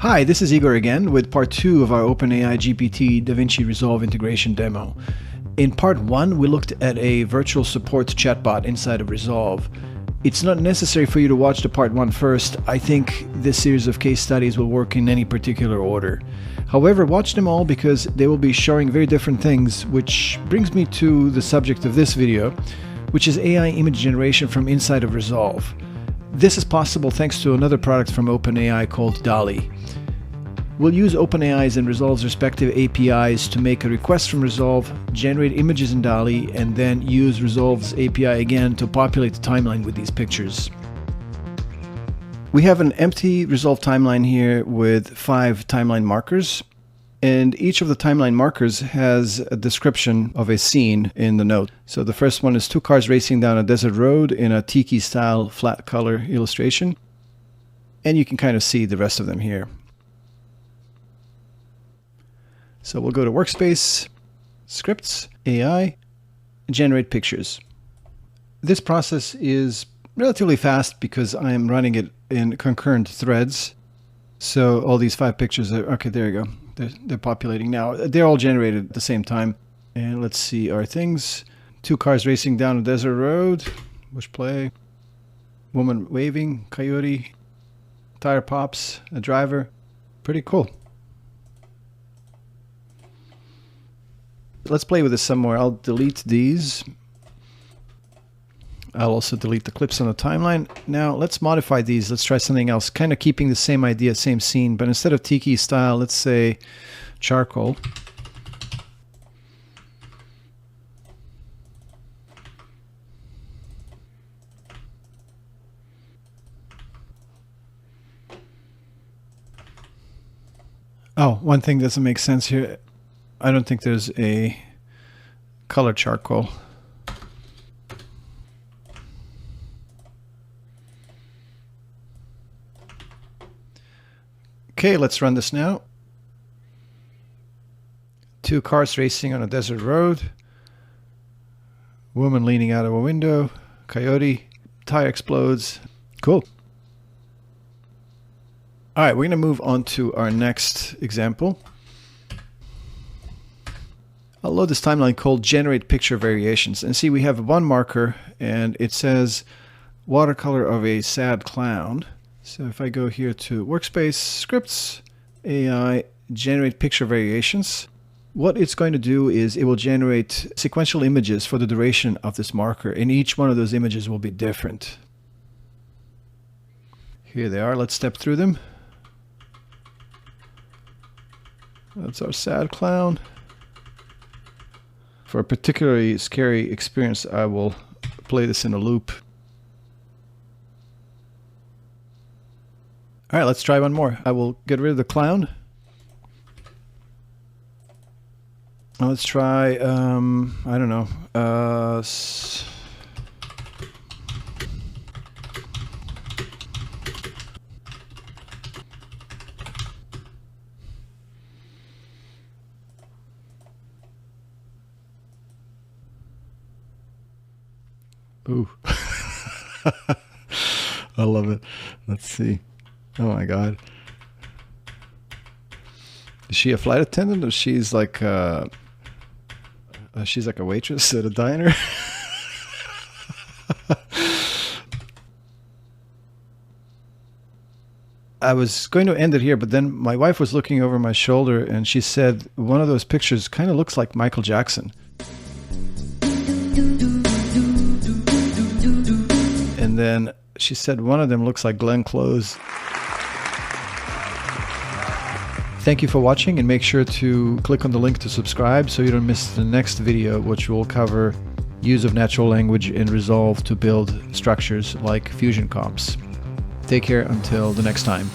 Hi, this is Igor again with part 2 of our OpenAI GPT DaVinci Resolve integration demo. In part 1, we looked at a virtual support chatbot inside of Resolve. It's not necessary for you to watch the part 1 first. I think this series of case studies will work in any particular order. However, watch them all because they will be showing very different things, which brings me to the subject of this video, which is AI image generation from inside of Resolve. This is possible thanks to another product from OpenAI called DALL-E. We'll use OpenAI's and Resolve's respective APIs to make a request from Resolve, generate images in DALL-E, and then use Resolve's API again to populate the timeline with these pictures. We have an empty Resolve timeline here with 5 timeline markers, and each of the timeline markers has a description of a scene in the note. So the first one is 2 cars racing down a desert road in a tiki style flat color illustration, and you can kind of see the rest of them here. So we'll go to Workspace, Scripts, AI, Generate Pictures. This process is relatively fast because I am running it in concurrent threads. So all these 5 pictures are, okay, there you go. They're populating now. They're all generated at the same time. And let's see our things. 2 cars racing down a desert road. Push play. Woman waving, coyote, tire pops, a driver. Pretty cool. Let's play with this some more. I'll delete these. I'll also delete the clips on the timeline. Now let's modify these. Let's try something else. Kind of keeping the same idea, same scene, but instead of tiki style, let's say charcoal. Oh, one thing doesn't make sense here. I don't think there's a color charcoal. Okay, let's run this now. 2 cars racing on a desert road. Woman leaning out of a window. Coyote. Tire explodes. Cool. All right, we're going to move on to our next example. I'll load this timeline called Generate Picture Variations. And see, we have one marker and it says watercolor of a sad clown. So if I go here to Workspace, Scripts, AI, Generate Picture Variations, what it's going to do is it will generate sequential images for the duration of this marker, and each one of those images will be different. Here they are. Let's step through them. That's our sad clown. For a particularly scary experience, I will play this in a loop. All right, let's try one more. I will get rid of the clown. Let's try, I don't know. Ooh. I love it. Let's see. Oh my God. Is she a flight attendant or she's like a waitress at a diner? I was going to end it here, but then my wife was looking over my shoulder and she said one of those pictures kind of looks like Michael Jackson. And then she said one of them looks like Glenn Close. Thank you for watching, and make sure to click on the link to subscribe so you don't miss the next video, which will cover use of natural language in Resolve to build structures like fusion comps. Take care until the next time.